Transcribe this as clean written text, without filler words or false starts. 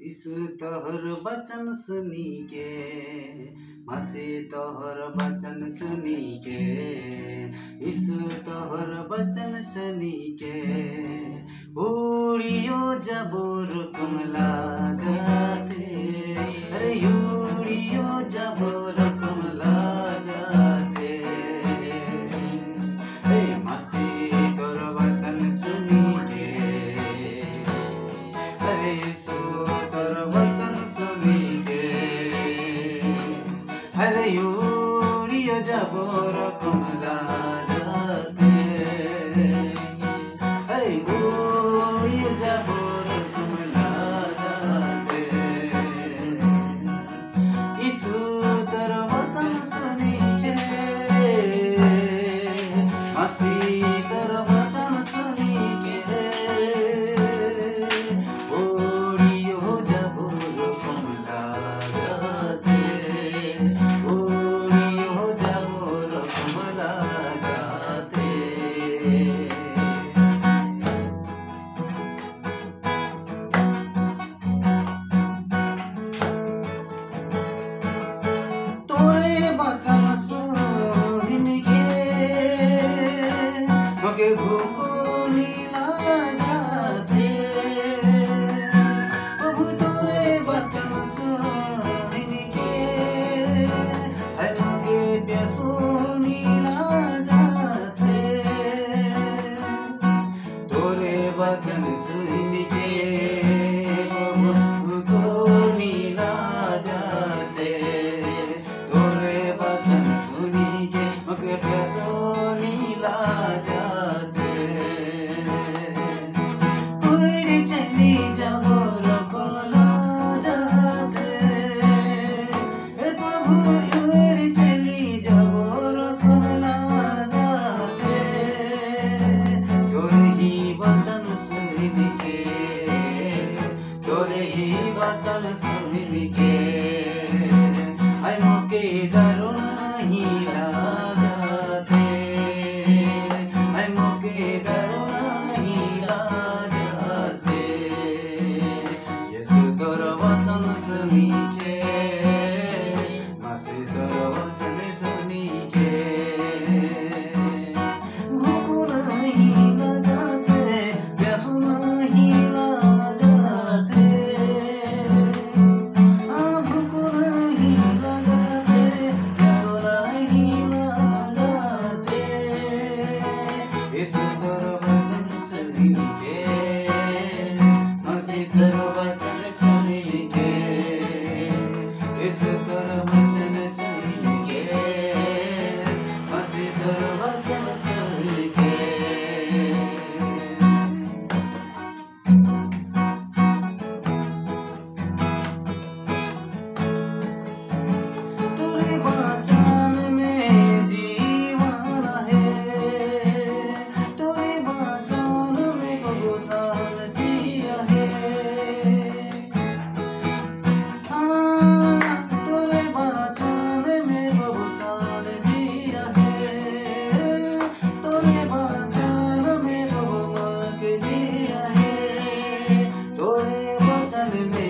यीशु तोहर वचन सुनी के, मसीह तोहर वचन सुनी के, यीशु तोहर वचन सुनी के, उड़ियो जबोर कमला गाते, अरे उड़ियो जबोर कमला गाते, मसीह तोहर वचन सुनी के, अरे यीशु तोहर वचन सुनी के, अरे उड़ियो जबोर कमला गाते, उड़ियो जबोर कमला गाते, यीशु तोहर वचन सुनी के, मसीह तोहर वचन सुनी के, उड़ियो जबोर कमला गाते, उड़ियो जबोर कमला गाते। तोरे वचन सुन के मगे भूको नीला जाते, प्रभु तोरे वचन सुन के है मगे प्यासो नीला जाते, तोरे वचन सुन के प्रभु को नीला जाते, तोरे वचन सुनी के मगे प्यासो नीला जाते, उड़ चली जबोर कमला जाते, प्रभु उड़ चली जबोर कमला जाते, तोरे ही वचन सुन के, तोरे ही वचन सुन के, आई मोके डरो नहीं लगाते, आई मोके डरो नहीं लगाते, यीशु तोर वचन सुनी के, मसीह तोर वचन सुनी के, भूख नहीं लगाते, प्यास नहीं लगाते, भूख नहीं लगाते, प्यास नहीं लगाते, यीशु तोर वचन सुनी के, मसीह तोर वचन सुनी के, यीशु तोर वचन सुनी के, मसीह तोर वचन सुनी के। तोरे वचन में जीवन है, तोरे वचन में प्रभु शांति है, तोरे वचन में प्रभु शांति है, तोरे वचन में प्रभु मुक्ति है, तोरे वचन में